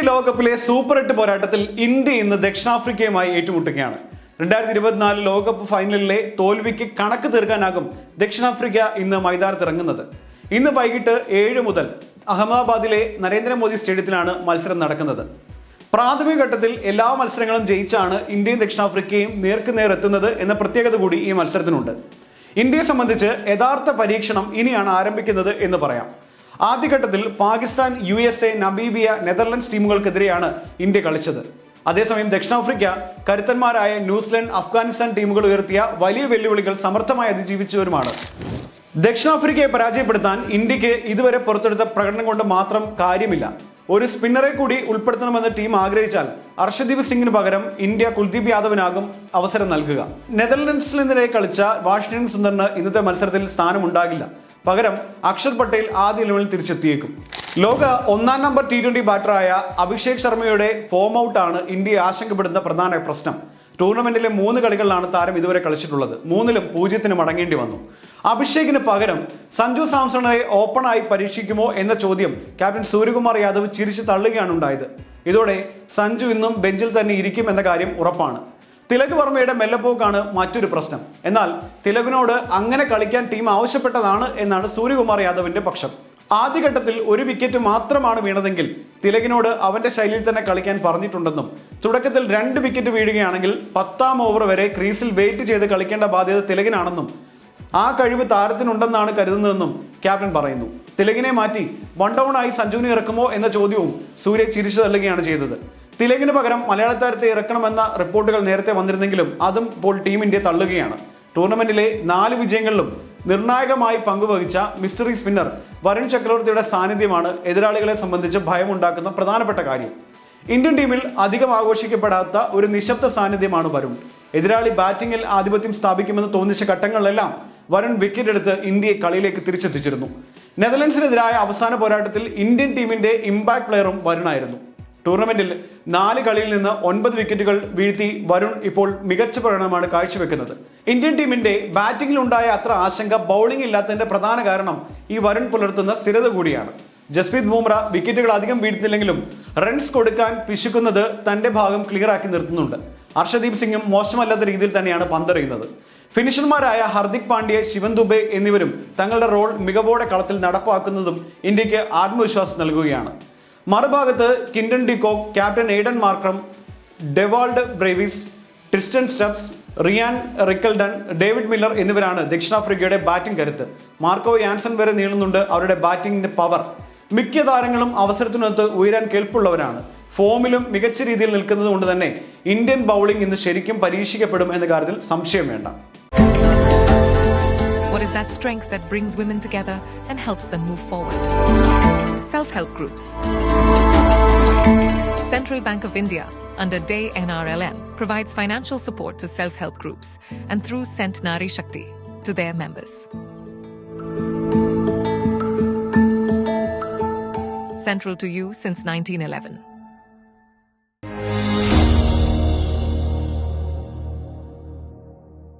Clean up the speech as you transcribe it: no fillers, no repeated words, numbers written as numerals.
ലോകകപ്പിലെ സൂപ്പർ 8 പോരാട്ടത്തിൽ ഇന്ത്യ ഇന്ന് ദക്ഷിണാഫ്രിക്കയുമായി ഏറ്റുമുട്ടുകയാണ്. 2024 ലോകകപ്പ് ഫൈനലിലെ തോൽവിക്ക് കണക്ക് തീർക്കാനാകും ദക്ഷിണാഫ്രിക്ക ഇന്ന് മൈതാനത്തിറങ്ങുന്നത്. ഇന്ന് വൈകിട്ട് 7 മുതൽ അഹമ്മദാബാദിലെ നരേന്ദ്രമോദി സ്റ്റേഡിയത്തിലാണ് മത്സരം നടക്കുന്നത്. പ്രാഥമിക ഘട്ടത്തിൽ എല്ലാ മത്സരങ്ങളും ജയിച്ചാണ് ഇന്ത്യയും ദക്ഷിണാഫ്രിക്കയും നേർക്കുനേർ എത്തുന്നത് എന്ന പ്രത്യേകത കൂടി ഈ മത്സരത്തിനുണ്ട്. ഇന്ത്യയെ സംബന്ധിച്ച് യഥാർത്ഥ പരീക്ഷണം ഇനിയാണ് ആരംഭിക്കുന്നത് എന്ന് പറയാം. ആദ്യഘട്ടത്തിൽ പാകിസ്ഥാൻ, USA, നമീബിയ, നെതർലൻഡ്സ് ടീമുകൾക്കെതിരെയാണ് ഇന്ത്യ കളിച്ചത്. അതേസമയം ദക്ഷിണാഫ്രിക്ക കരുത്തന്മാരായ ന്യൂസിലൻഡ്, അഫ്ഗാനിസ്ഥാൻ ടീമുകൾ ഉയർത്തിയ വലിയ വെല്ലുവിളികൾ സമർത്ഥമായി അതിജീവിച്ചവരുമാണ്. ദക്ഷിണാഫ്രിക്കയെ പരാജയപ്പെടുത്താൻ ഇന്ത്യക്ക് ഇതുവരെ പുറത്തെടുത്ത പ്രകടനം കൊണ്ട് മാത്രം കാര്യമില്ല. ഒരു സ്പിന്നറെ കൂടി ഉൾപ്പെടുത്തണമെന്ന് ടീം ആഗ്രഹിച്ചാൽ അർഷദീപ് സിംഗിന് പകരം ഇന്ത്യ കുൽദീപ് യാദവിനാകും അവസരം നൽകുക. നെതർലൻഡ്സിനെതിരെ കളിച്ച വാഷിംഗ്ടൺ സുന്ദറിന് ഇന്നത്തെ മത്സരത്തിൽ സ്ഥാനമുണ്ടാകില്ല. പകരം അക്ഷർ പട്ടേൽ ആദ്യ ലെവലിൽ തിരിച്ചെത്തിയേക്കും. ലോക 1-ാം നമ്പർ T20 ബാറ്ററായ അഭിഷേക് ശർമ്മയുടെ ഫോം ഔട്ടാണ് ഇന്ത്യയെ ആശങ്കപ്പെടുന്ന പ്രധാന പ്രശ്നം. ടൂർണമെന്റിലെ 3 കളികളിലാണ് താരം ഇതുവരെ കളിച്ചിട്ടുള്ളത്. 3-ലും 0-ന് മടങ്ങേണ്ടി വന്നു. അഭിഷേകിന് പകരം സഞ്ജു സാംസണെ ഓപ്പണായി പരീക്ഷിക്കുമോ എന്ന ചോദ്യം ക്യാപ്റ്റൻ സൂര്യകുമാർ യാദവ് ചിരിച്ചു തള്ളുകയാണ് ഉണ്ടായത്. ഇതോടെ സഞ്ജു ഇന്നും ബെഞ്ചിൽ തന്നെ ഇരിക്കും എന്ന കാര്യം ഉറപ്പാണ്. തിലക് വർമ്മയുടെ മെല്ലപ്പോക്കാണ് മറ്റൊരു പ്രശ്നം. എന്നാൽ തിലകിനോട് അങ്ങനെ കളിക്കാൻ ടീം ആവശ്യപ്പെട്ടതാണ് എന്നാണ് സൂര്യകുമാർ യാദവിന്റെ പക്ഷം. ആദ്യഘട്ടത്തിൽ 1 വിക്കറ്റ് മാത്രമാണ് വീണതെങ്കിൽ തിലകിനോട് അവന്റെ ശൈലിയിൽ തന്നെ കളിക്കാൻ പറഞ്ഞിട്ടുണ്ടെന്നും തുടക്കത്തിൽ 2 വിക്കറ്റ് വീഴുകയാണെങ്കിൽ 10-ാം ഓവർ വരെ ക്രീസിൽ വെയിറ്റ് ചെയ്ത് കളിക്കേണ്ട ബാധ്യത തിലകിനാണെന്നും ആ കഴിവ് താരത്തിനുണ്ടെന്നാണ് കരുതുന്നതെന്നും ക്യാപ്റ്റൻ പറയുന്നു. തിലകിനെ മാറ്റി 1 ഡൗൺ ആയി സഞ്ജുവിനെ ഇറക്കുമോ എന്ന ചോദ്യവും സൂര്യ ചിരിച്ചു തള്ളുകയാണ് ചെയ്തത്. തിലകിന് പകരം മലയാള താരത്തെ ഇറക്കണമെന്ന റിപ്പോർട്ടുകൾ നേരത്തെ വന്നിരുന്നെങ്കിലും അതും ഇപ്പോൾ ടീം ഇന്ത്യ തള്ളുകയാണ്. ടൂർണമെന്റിലെ 4 വിജയങ്ങളിലും നിർണായകമായി പങ്കുവഹിച്ച മിസ്റ്ററി സ്പിന്നർ വരുൺ ചക്രവർത്തിയുടെ സാന്നിധ്യമാണ് എതിരാളികളെ സംബന്ധിച്ച് ഭയമുണ്ടാക്കുന്ന പ്രധാനപ്പെട്ട കാര്യം. ഇന്ത്യൻ ടീമിൽ അധികം ആഘോഷിക്കപ്പെടാത്ത ഒരു നിശബ്ദ സാന്നിധ്യമാണ് വരുൺ. എതിരാളി ബാറ്റിംഗിൽ ആധിപത്യം സ്ഥാപിക്കുമെന്ന് തോന്നിച്ച ഘട്ടങ്ങളിലെല്ലാം വരുൺ വിക്കറ്റ് എടുത്ത് ഇന്ത്യയെ കളിയിലേക്ക് തിരിച്ചെത്തിച്ചിരുന്നു. നെതർലൻഡ്സിനെതിരായ അവസാന പോരാട്ടത്തിൽ ഇന്ത്യൻ ടീമിന്റെ ഇമ്പാക്ട് പ്ലെയറും വരുണായിരുന്നു. ടൂർണമെന്റിൽ 4 കളിയിൽ നിന്ന് 9 വിക്കറ്റുകൾ വീഴ്ത്തി വരുൺ ഇപ്പോൾ മികച്ച പ്രകടനമാണ് കാഴ്ചവെക്കുന്നത്. ഇന്ത്യൻ ടീമിന്റെ ബാറ്റിംഗിലുണ്ടായ അത്ര ആശങ്ക ബൗളിംഗ് ഇല്ലാത്തതിന്റെ പ്രധാന കാരണം ഈ വരുൺ പുലർത്തുന്ന സ്ഥിരത കൂടിയാണ്. ജസ്പ്രീത് ബുംറ വിക്കറ്റുകൾ അധികം വീഴ്ത്തില്ലെങ്കിലും റൺസ് കൊടുക്കാൻ പിശുക്കുന്നത് തന്റെ ഭാഗം ക്ലിയറാക്കി നിർത്തുന്നുണ്ട്. അർഷദീപ് സിംഗും മോശമല്ലാത്ത രീതിയിൽ തന്നെയാണ് പന്തെറിയുന്നത്. ഫിനിഷർമാരായ ഹർദിക് പാണ്ഡ്യ, ശിവൻ ദുബെ എന്നിവരും തങ്ങളുടെ റോൾ മികവോടെ കളത്തിൽ നടപ്പാക്കുന്നതും ഇന്ത്യക്ക് ആത്മവിശ്വാസം നൽകുകയാണ്. മറുഭാഗത്ത് Quinton de Kock, captain Aiden Markram, Dewald Brevis, Tristan Stubbs, Ryan Rickelton, David Miller എന്നിവരാണ് ദക്ഷിണാഫ്രിക്കയുടെ ബാറ്റിംഗ് കരുത്ത്. മാർക്കോ യാൻസൺ വരെ നീളുന്നുണ്ട് അവരുടെ ബാറ്റിംഗിന്റെ പവർ. മിക്ക താരങ്ങളും അവസരത്തിനൊത്ത് ഉയരാൻ കെൽപ്പുള്ളവരാണ്. ഫോമിലും മികച്ച രീതിയിൽ നിൽക്കുന്നത് കൊണ്ട് തന്നെ ഇന്ത്യൻ ബൗളിംഗ് ഇന്ന് ശരിക്കും പരീക്ഷിക്കപ്പെടും എന്ന കാര്യത്തിൽ സംശയം വേണ്ട. What is that strength that brings women together and helps them move forward? Self-help groups. Central Bank of India, under DAY NRLM, provides financial support to self-help groups and through Sent Nari Shakti to their members. Central to you since 1911.